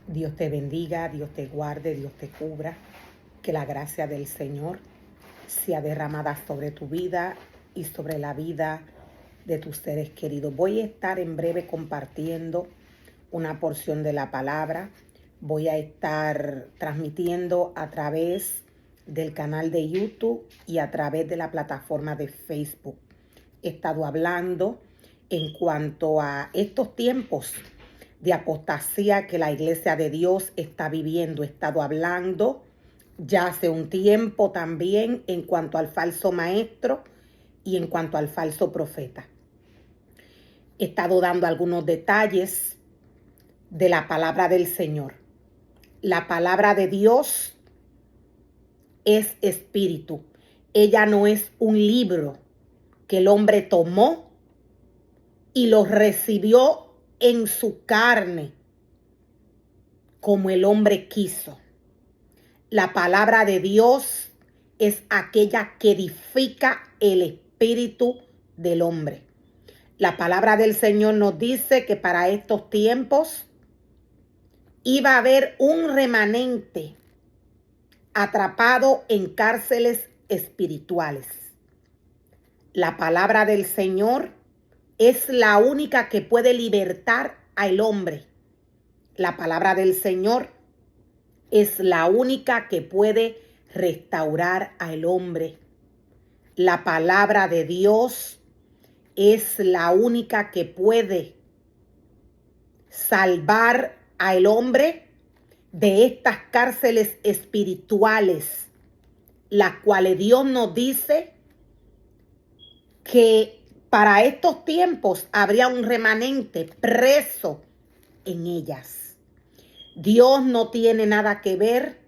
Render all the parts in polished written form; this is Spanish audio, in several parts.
Dios te bendiga, Dios te guarde, Dios te cubra. Que la gracia del Señor sea derramada sobre tu vida y sobre la vida de tus seres queridos. Voy a estar en breve compartiendo una porción de la palabra. Voy a estar transmitiendo a través del canal de YouTube y a través de la plataforma de Facebook. He estado hablando en cuanto a estos tiempos de apostasía que la Iglesia de Dios está viviendo. He estado hablando ya hace un tiempo también en cuanto al falso maestro y en cuanto al falso profeta. He estado dando algunos detalles de la palabra del Señor. La palabra de Dios es espíritu. Ella no es un libro que el hombre tomó y lo recibió en su carne como el hombre quiso. La palabra de Dios es aquella que edifica el espíritu del hombre. La palabra del Señor nos dice que para estos tiempos iba a haber un remanente atrapado en cárceles espirituales. La palabra del Señor es la única que puede libertar al hombre. La palabra del Señor es la única que puede restaurar al hombre. La palabra de Dios es la única que puede salvar al hombre de estas cárceles espirituales, las cuales Dios nos dice que para estos tiempos habría un remanente preso en ellas. Dios no tiene nada que ver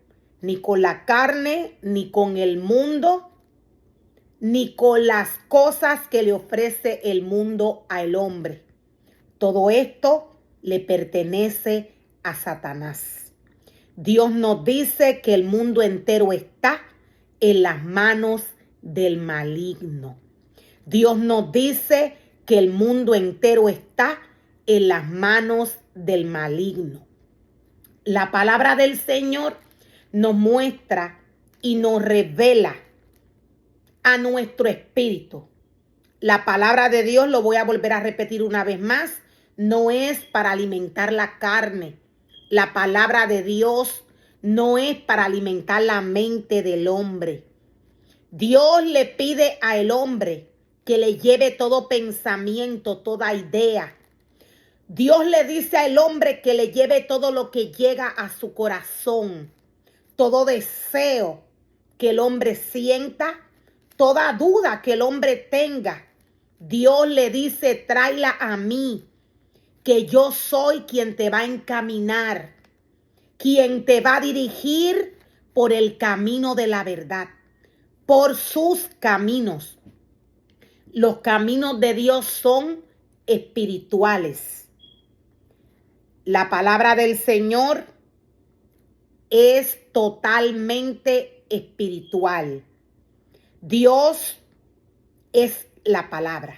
ni con la carne, ni con el mundo, ni con las cosas que le ofrece el mundo al hombre. Todo esto le pertenece a Satanás. Dios nos dice que el mundo entero está en las manos del maligno. Dios nos dice que el mundo entero está en las manos del maligno. La palabra del Señor nos muestra y nos revela a nuestro espíritu. La palabra de Dios, lo voy a volver a repetir una vez más, no es para alimentar la carne. La palabra de Dios no es para alimentar la mente del hombre. Dios le pide al hombre que le lleve todo pensamiento, toda idea. Dios le dice al hombre que le lleve todo lo que llega a su corazón, todo deseo que el hombre sienta, toda duda que el hombre tenga. Dios le dice, tráela a mí, que yo soy quien te va a encaminar, quien te va a dirigir por el camino de la verdad, por sus caminos. Los caminos de Dios son espirituales. La palabra del Señor es totalmente espiritual. Dios es la palabra.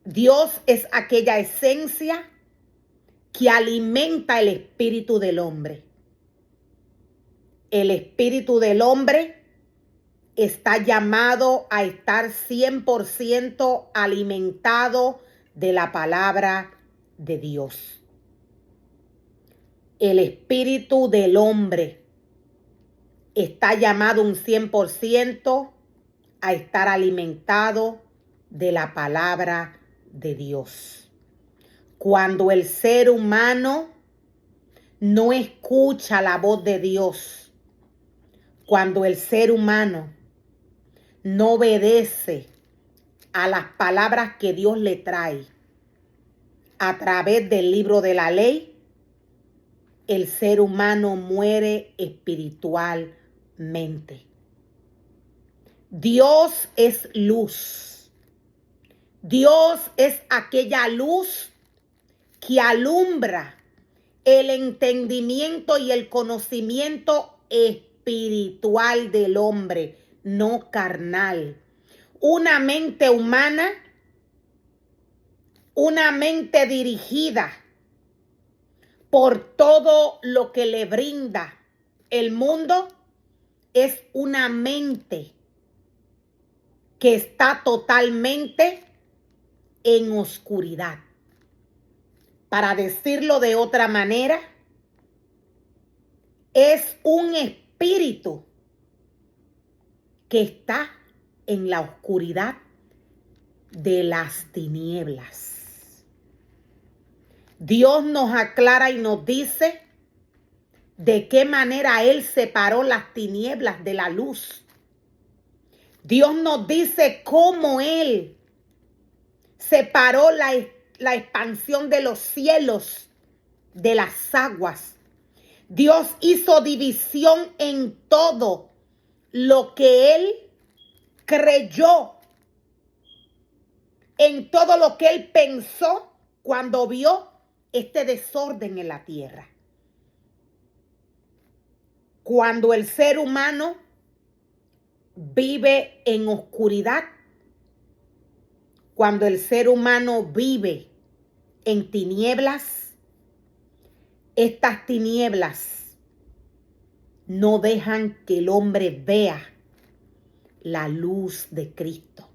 Dios es aquella esencia que alimenta el espíritu del hombre. El espíritu del hombre está llamado a estar 100% alimentado de la palabra de Dios. El espíritu del hombre está llamado un 100% a estar alimentado de la palabra de Dios. Cuando el ser humano no escucha la voz de Dios, cuando el ser humano no obedece a las palabras que Dios le trae a través del libro de la ley, el ser humano muere espiritualmente. Dios es luz. Dios es aquella luz que alumbra el entendimiento y el conocimiento espiritual del hombre, no carnal. Una mente humana, una mente dirigida por todo lo que le brinda el mundo, es una mente que está totalmente en oscuridad. Para decirlo de otra manera, es un espíritu que está en la oscuridad de las tinieblas. Dios nos aclara y nos dice de qué manera Él separó las tinieblas de la luz. Dios nos dice cómo Él separó la expansión de los cielos de las aguas. Dios hizo división en todo lo que Él creyó, en todo lo que Él pensó cuando vio este desorden en la tierra. Cuando el ser humano vive en oscuridad, cuando el ser humano vive en tinieblas, estas tinieblas no dejan que el hombre vea la luz de Cristo,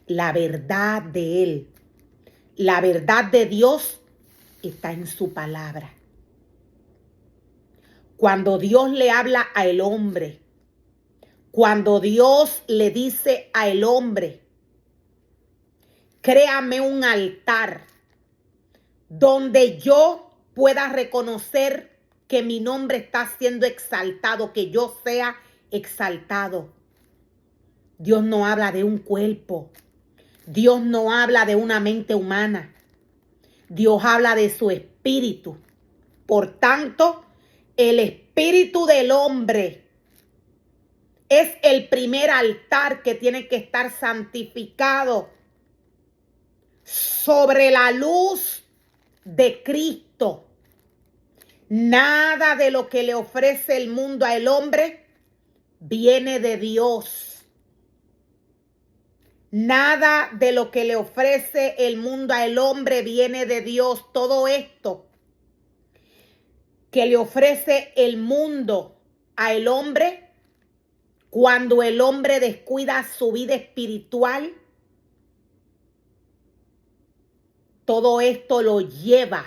la verdad de Él. La verdad de Dios está en su palabra. Cuando Dios le habla al hombre, cuando Dios le dice al hombre, créame un altar donde yo pueda reconocer que mi nombre está siendo exaltado, que yo sea exaltado. Dios no habla de un cuerpo. Dios no habla de una mente humana. Dios habla de su espíritu. Por tanto, el espíritu del hombre es el primer altar que tiene que estar santificado sobre la luz de Cristo. Nada de lo que le ofrece el mundo al hombre viene de Dios. Nada de lo que le ofrece el mundo al hombre viene de Dios. Todo esto que le ofrece el mundo al hombre, cuando el hombre descuida su vida espiritual, todo esto lo lleva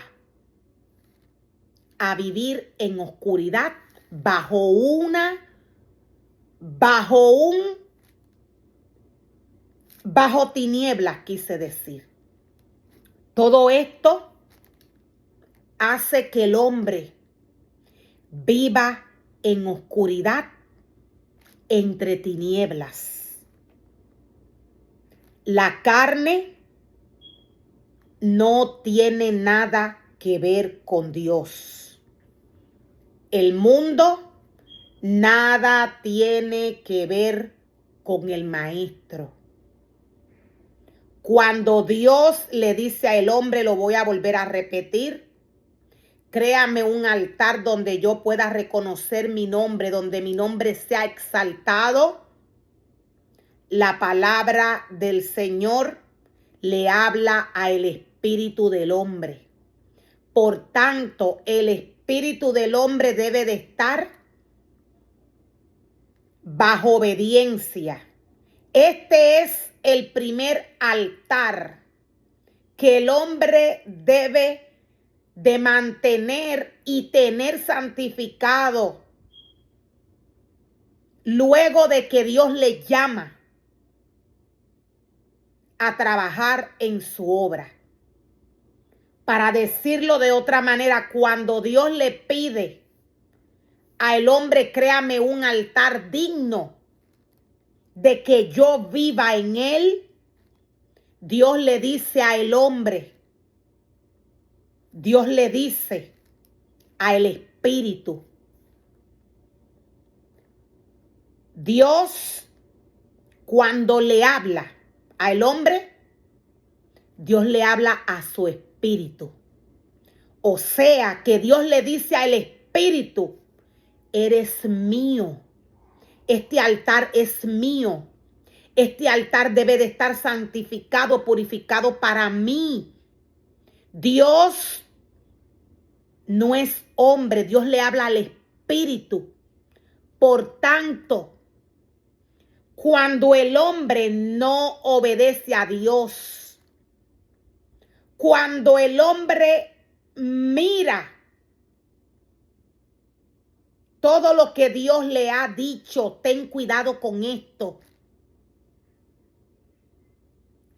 a vivir en oscuridad, bajo tinieblas, quise decir. Todo esto hace que el hombre viva en oscuridad entre tinieblas. La carne no tiene nada que ver con Dios. El mundo nada tiene que ver con el maestro. Cuando Dios le dice al hombre, lo voy a volver a repetir, créame un altar donde yo pueda reconocer mi nombre, donde mi nombre sea exaltado. La palabra del Señor le habla al espíritu del hombre. Por tanto, el espíritu del hombre debe de estar bajo obediencia. Este es el primer altar que el hombre debe de mantener y tener santificado luego de que Dios le llama a trabajar en su obra. Para decirlo de otra manera, cuando Dios le pide al hombre, créame un altar digno de que yo viva en él, Dios le dice al hombre, Dios le dice al espíritu, Dios cuando le habla al hombre, Dios le habla a su espíritu. O sea que Dios le dice al espíritu, eres mío. Este altar es mío. Este altar debe de estar santificado, purificado para mí. Dios no es hombre, Dios le habla al espíritu. Por tanto, cuando el hombre no obedece a Dios, cuando el hombre mira todo lo que Dios le ha dicho, ten cuidado con esto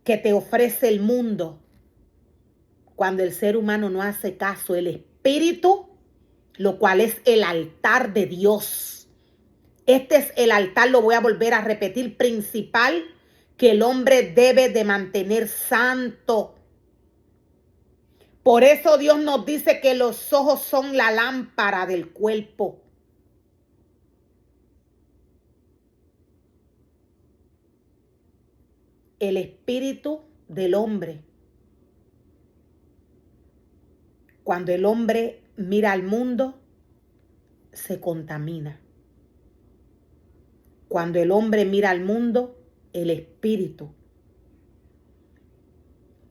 que te ofrece el mundo. Cuando el ser humano no hace caso, el espíritu, lo cual es el altar de Dios. Este es el altar, lo voy a volver a repetir, principal, que el hombre debe de mantener santo. Por eso Dios nos dice que los ojos son la lámpara del cuerpo. El espíritu del hombre. Cuando el hombre mira al mundo, se contamina. Cuando el hombre mira al mundo, el espíritu,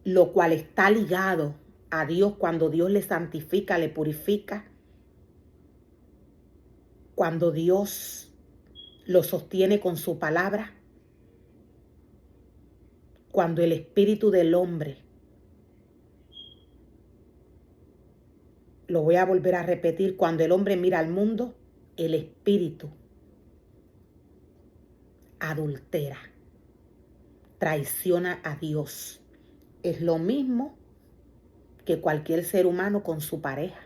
lo cual está ligado a Dios, cuando Dios le santifica, le purifica, cuando Dios lo sostiene con su palabra, cuando el espíritu del hombre, lo voy a volver a repetir, cuando el hombre mira al mundo, el espíritu adultera, traiciona a Dios. Es lo mismo que cualquier ser humano con su pareja.